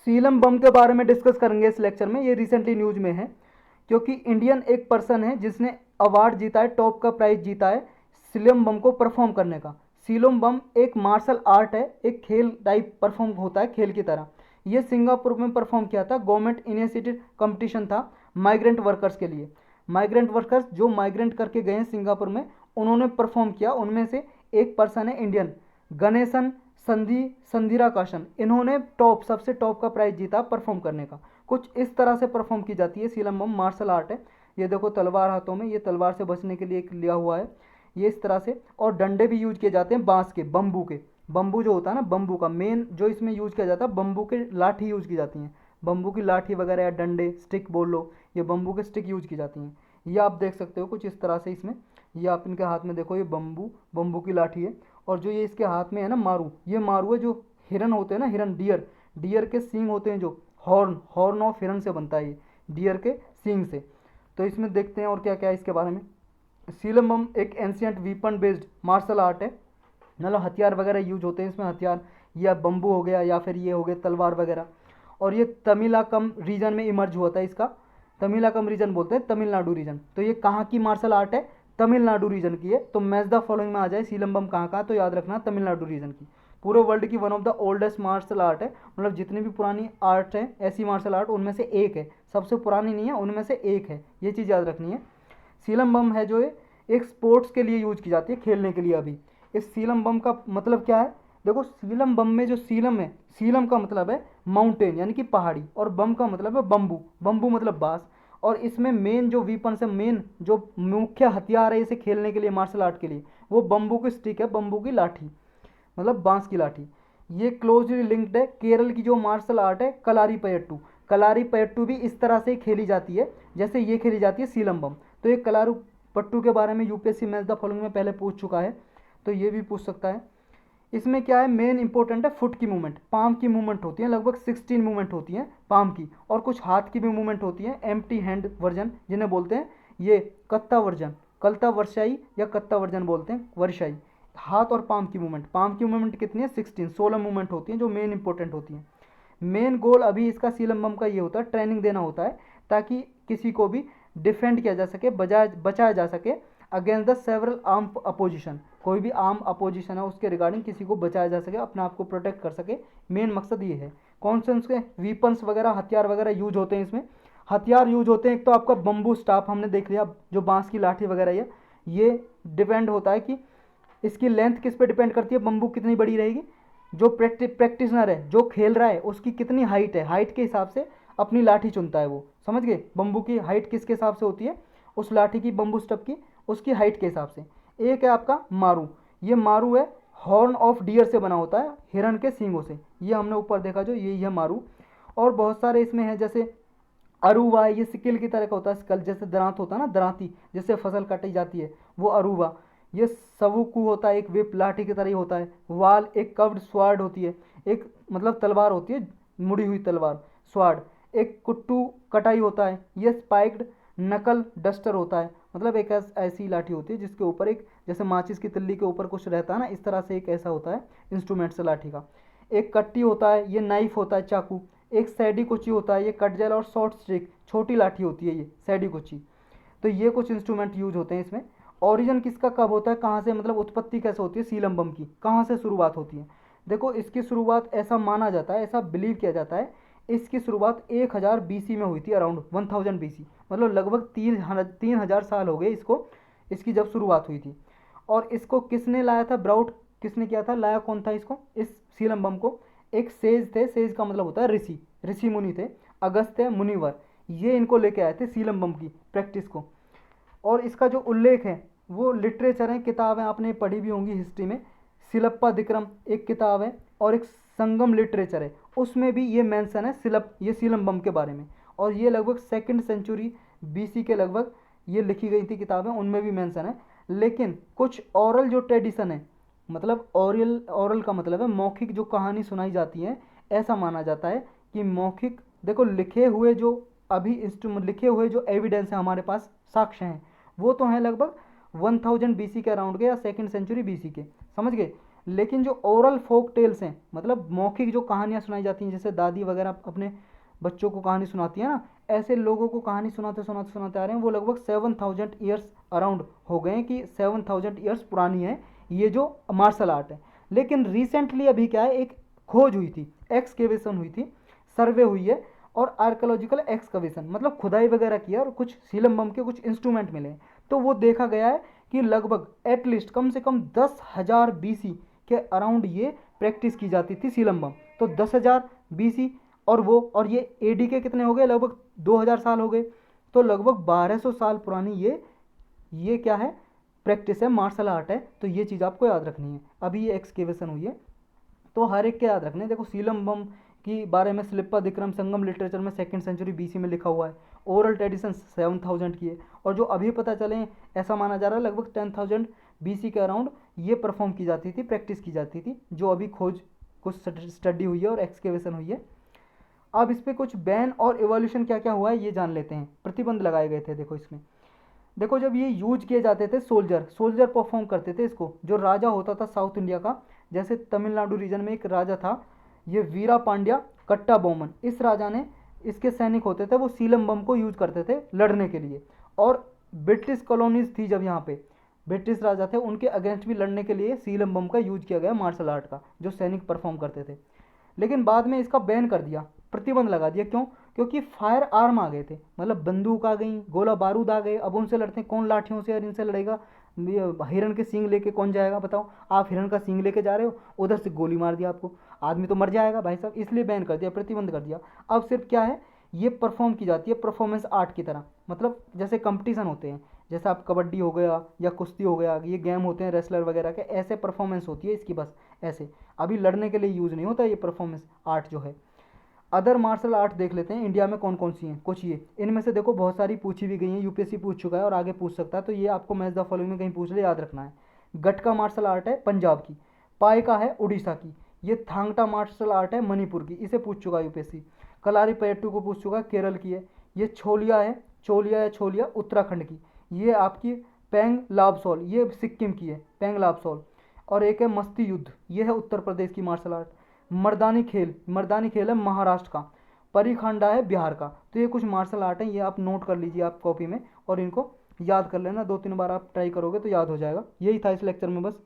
सीलम बम के बारे में डिस्कस करेंगे इस लेक्चर में। ये रिसेंटली न्यूज में है क्योंकि इंडियन एक पर्सन है जिसने अवार्ड जीता है, टॉप का प्राइज जीता है सीलम बम को परफॉर्म करने का। सीलम बम एक मार्शल आर्ट है, एक खेल टाइप परफॉर्म होता है खेल की तरह। ये सिंगापुर में परफॉर्म किया था, गवर्नमेंट इनिशिएटेड कंपटीशन था माइग्रेंट वर्कर्स के लिए। माइग्रेंट वर्कर्स जो माइग्रेंट करके गए हैं सिंगापुर में, उन्होंने परफॉर्म किया। उनमें से एक पर्सन है इंडियन, गणेशन संधिराकाशन। इन्होंने टॉप, सबसे टॉप का प्राइज जीता परफॉर्म करने का। कुछ इस तरह से परफॉर्म की जाती है सीलम बम, मार्शल आर्ट है। ये देखो तलवार हाथों में, ये तलवार से बचने के लिए एक लिया हुआ है ये इस तरह से। और डंडे भी यूज किए जाते हैं बांस के, बम्बू के। बम्बू जो होता है ना, बम्बू का मेन जो इसमें यूज किया जाता है, बम्बू के लाठी यूज की जाती हैं। बम्बू की लाठी वगैरह या डंडे, स्टिक बोल लो, ये बम्बू के स्टिक यूज की जाती हैं। ये आप देख सकते हो कुछ इस तरह से इसमें। ये आप इनके हाथ में देखो, ये बम्बू की लाठी है। और जो ये इसके हाथ में है ना मारू, ये मारू है जो हिरन होते हैं ना, हिरन, डियर के सींग होते हैं, जो हॉर्न ऑफ हिरन से बनता है ये, डियर के सींग से। तो इसमें देखते हैं और क्या क्या है इसके बारे में। सीलम बम एक ancient weapon based martial art है, मतलब हथियार वगैरह यूज होते हैं इसमें। हथियार या बम्बू हो गया या फिर ये हो गए तलवार वगैरह। और ये तमिलाकम रीजन में इमर्ज हुआ था इसका। तमिलाकम रीजन बोलते हैं, तमिलनाडु रीजन। तो ये कहाँ की मार्शल आर्ट है? तमिलनाडु रीजन की है। तो मैच द फॉलोइंग में आ जाए सीलम बम कहाँ का, तो याद रखना तमिलनाडु रीजन की। पूरे वर्ल्ड की one of the oldest martial art है, मतलब जितनी भी पुरानी आर्ट है ऐसी मार्शल आर्ट उनमें से एक है। सबसे पुरानी नहीं है, उनमें से एक है, ये चीज़ याद रखनी है। सीलम बम है जो है एक स्पोर्ट्स के लिए यूज की जाती है, खेलने के लिए। अभी इस सीलम बम का मतलब क्या है? देखो सीलम बम में जो सीलम है, सीलम का मतलब है माउंटेन यानी कि पहाड़ी, और बम का मतलब है बम्बू, बम्बू मतलब बांस। और इसमें मेन जो वीपन से, मेन जो मुख्य हथियार है इसे खेलने के लिए, मार्शल आर्ट के लिए, वो बम्बू की स्टिक है, बम्बू की लाठी, मतलब बांस की लाठी। ये क्लोजली लिंक्ड है केरल की जो मार्शल आर्ट है कलारीपयट्टू। कलारीपयट्टू भी इस तरह से खेली जाती है जैसे ये खेली जाती है सीलम बम। तो ये कलारू पट्टू के बारे में यूपीएससी मैच द फॉलोइंग में पहले पूछ चुका है, तो ये भी पूछ सकता है। इसमें क्या है मेन इंपॉर्टेंट है फुट की मूवमेंट, पाम की मूवमेंट होती है, लगभग 16 मूवमेंट होती हैं पाम की। और कुछ हाथ की भी मूवमेंट होती है, एम्प्टी हैंड वर्जन जिन्हें बोलते हैं, ये कत्ता वर्जन, कलता वर्षाई या कत्ता वर्जन बोलते हैं, वर्षाई। हाथ और पाम की मूवमेंट कितनी है? 16 मूवमेंट होती हैं जो मेन इंपॉर्टेंट होती हैं। मेन गोल अभी इसका सीलम बम का ये होता है, ट्रेनिंग देना होता है ताकि किसी को भी डिफेंड किया जा सके, बचाया जा सके against the several arm opposition. कोई भी आर्म अपोजिशन है उसके रिगार्डिंग किसी को बचाया जा सके, अपने आप को प्रोटेक्ट कर सके। मेन मकसद ये है। कौन से उसके वीपन्स वगैरह, हथियार वगैरह यूज होते हैं इसमें? हथियार यूज होते हैं, एक तो आपका बम्बू स्टाफ हमने देख लिया, जो बांस की लाठी वगैरह है। ये डिपेंड होता है कि इसकी लेंथ किस पे डिपेंड करती है, बम्बू कितनी बड़ी रहेगी। जो प्रैक्टिशनर है, जो खेल रहा है, उसकी कितनी हाइट है, हाइट के हिसाब से अपनी लाठी चुनता है वो। समझ गए? बम्बू की हाइट किसके हिसाब से होती है? उस लाठी की, बम्बू स्टफ की, उसकी हाइट के हिसाब से। एक है आपका मारू। ये मारू है हॉर्न ऑफ डियर से बना होता है, हिरन के सींगों से। ये हमने ऊपर देखा जो, यही है मारू। और बहुत सारे इसमें है, जैसे अरुवा, ये सिकिल की तरह का होता है, स्कल जैसे दरांत होता है ना, दरांती जैसे फसल काटी जाती है, वो अरुवा। ये सवुकु होता है, एक विप लाठी की तरह ही होता है। वाल एक कर्व्ड स्वार्ड होती है, एक मतलब तलवार होती है, मुड़ी हुई तलवार, स्वार्ड। एक कुट्टू कटाई होता है। ये स्पाइक्ड नकल डस्टर होता है, मतलब एक ऐसी लाठी होती है जिसके ऊपर एक, जैसे माचिस की तिल्ली के ऊपर कुछ रहता है ना, इस तरह से एक ऐसा होता है इंस्ट्रूमेंट से लाठी का। एक कट्टी होता है, ये नाइफ होता है, चाकू। एक सैडी कुची होता है, ये कटजल और शॉर्ट स्टिक, छोटी लाठी होती है ये सैडी कुची। तो ये कुछ इंस्ट्रूमेंट यूज होते हैं इसमें। ओरिजिन किसका कब होता है, कहाँ से, मतलब उत्पत्ति कैसे होती है सीलम बम की, कहाँ से शुरुआत होती है? देखो इसकी शुरुआत ऐसा माना जाता है, ऐसा बिलीव किया जाता है, इसकी शुरुआत 1000 बीसी में हुई थी, अराउंड 1000 बीसी, मतलब लगभग 3000 साल हो गए इसको, इसकी जब शुरुआत हुई थी। और इसको किसने लाया था, ब्राउट किसने किया था, लाया कौन था इसको, इस सीलम बम को? एक सेज थे, सेज का मतलब होता है ऋषि, ऋषि मुनि थे, अगस्त्य मुनिवर। ये इनको लेके आए थे सीलम बम की प्रैक्टिस को। और इसका जो उल्लेख है वो लिटरेचर है, किताब है, आपने पढ़ी भी होंगी हिस्ट्री में। सिलप्पा दिक्रम एक किताब है, और एक संगम लिटरेचर है, उसमें भी ये मेंशन है ये सीलम बम के बारे में। और ये लगभग 2nd सेंचुरी बीसी के लगभग ये लिखी गई थी किताबें, उनमें भी मेंशन है। लेकिन कुछ ओरल जो ट्रेडिशन है, मतलब ओरल का मतलब है मौखिक जो कहानी सुनाई जाती है, ऐसा माना जाता है कि मौखिक, देखो लिखे हुए जो अभी इंस्ट्रूमेंट, लिखे हुए जो एविडेंस है हमारे पास, साक्ष्य हैं, वो तो हैं लगभग 1000 बीसी के अराउंड के, या 2nd सेंचुरी बीसी के। समझ गए? लेकिन जो ओरल फोक टेल्स हैं, मतलब मौखिक जो कहानियाँ सुनाई जाती हैं, जैसे दादी वगैरह अपने बच्चों को कहानी सुनाती है ना, ऐसे लोगों को कहानी सुनाते सुनाते सुनाते आ रहे हैं, वो लगभग 7000 ईयर्स अराउंड हो गए हैं, कि 7000 ईयर्स पुरानी है ये जो मार्शल आर्ट है। लेकिन रिसेंटली अभी क्या है, एक खोज हुई थी, एक्सकेवेशन हुई थी, सर्वे हुई है, और आर्कोलॉजिकल एक्सकवेशन मतलब खुदाई वगैरह किया, और कुछ सीलम बम के कुछ इंस्ट्रूमेंट मिले, तो वो देखा गया है कि लगभग एटलीस्ट कम से कम 10,000 BC के अराउंड ये प्रैक्टिस की जाती थी सीलम बम। तो 10,000 BC, और ये AD के कितने हो गए, लगभग 2000 साल हो गए, तो लगभग 1200 साल पुरानी ये क्या है, प्रैक्टिस है, मार्शल आर्ट है। तो ये चीज़ आपको याद रखनी है। अभी ये एक्सकेवेशन हुई है, तो हर एक के याद रखने। देखो सीलम बम की बारे में सिलिप्पा दिक्रम संगम लिटरेचर में 2nd सेंचुरी BC में लिखा हुआ है। ओरल ट्रेडिशन 7000 की है, और जो अभी पता चले ऐसा माना जा रहा है लगभग 10,000 BC के अराउंड ये परफॉर्म की जाती थी, प्रैक्टिस की जाती थी, जो अभी खोज कुछ स्टडी हुई है और एक्सकेवेशन हुई है। अब इस पर कुछ बैन और एवोल्यूशन क्या क्या हुआ है ये जान लेते हैं। प्रतिबंध लगाए गए थे, देखो इसमें, देखो जब ये यूज किए जाते थे, सोल्जर परफॉर्म करते थे इसको, जो राजा होता था साउथ इंडिया का, जैसे तमिलनाडु रीजन में एक राजा था, ये वीरा पांड्या कट्टा बोमन, इस राजा ने, इसके सैनिक होते थे, वो सीलम बम को यूज करते थे लड़ने के लिए। और ब्रिटिश कॉलोनीज थी जब यहाँ पे, ब्रिटिश राजा थे, उनके अगेंस्ट भी लड़ने के लिए सीलम बम का यूज किया गया, मार्शल आर्ट का, जो सैनिक परफॉर्म करते थे। लेकिन बाद में इसका बैन कर दिया, प्रतिबंध लगा दिया। क्यों? क्योंकि फायर आर्म आ गए थे, मतलब बंदूक आ गई, गोला बारूद आ गए, अब उनसे लड़ते हैं, कौन लाठियों से और इनसे लड़ेगा? हिरन के सींग लेके कौन जाएगा बताओ? आप हिरन का सींग लेके जा रहे हो, उधर से गोली मार दिया आपको, आदमी तो मर जाएगा भाई साहब, इसलिए बैन कर दिया, प्रतिबंध कर दिया। अब सिर्फ क्या है, ये परफॉर्म की जाती है परफॉर्मेंस आर्ट की तरह, मतलब जैसे कंपटीशन होते हैं, जैसे आप कबड्डी हो गया या कुश्ती हो गया, ये गेम होते हैं रेसलर वगैरह के, ऐसे परफॉर्मेंस होती है इसकी, बस ऐसे। अभी लड़ने के लिए यूज़ नहीं होता ये परफॉर्मेंस आर्ट जो है। अदर मार्शल आर्ट देख लेते हैं इंडिया में कौन कौन सी हैं, कुछ ये, इनमें से देखो बहुत सारी पूछी भी गई हैं, यूपीएससी पूछ चुका है और आगे पूछ सकता है, तो ये आपको मैच द फॉलोइंग में कहीं पूछ ले, याद रखना है। गटका मार्शल आर्ट है पंजाब की, पाइका है उड़ीसा की, ये थांगटा मार्शल आर्ट है मणिपुर की, इसे पूछ चुका है यूपीएससी। कलारी पयट्टू को पूछ चुका है, केरल की है। ये छोलिया है, चोलिया या छोलिया उत्तराखंड की, ये आपकी पेंग लाबसोल, ये सिक्किम की है, पेंग लाबसोल। और एक है मस्ती युद्ध, ये है उत्तर प्रदेश की मार्शल आर्ट। मर्दानी खेल है महाराष्ट्र का। परिखांडा है बिहार का। तो ये कुछ मार्शल आर्ट हैं, ये आप नोट कर लीजिए आप कॉपी में, और इनको याद कर लेना, 2-3 बार आप ट्राई करोगे तो याद हो जाएगा। यही था इस लेक्चर में बस।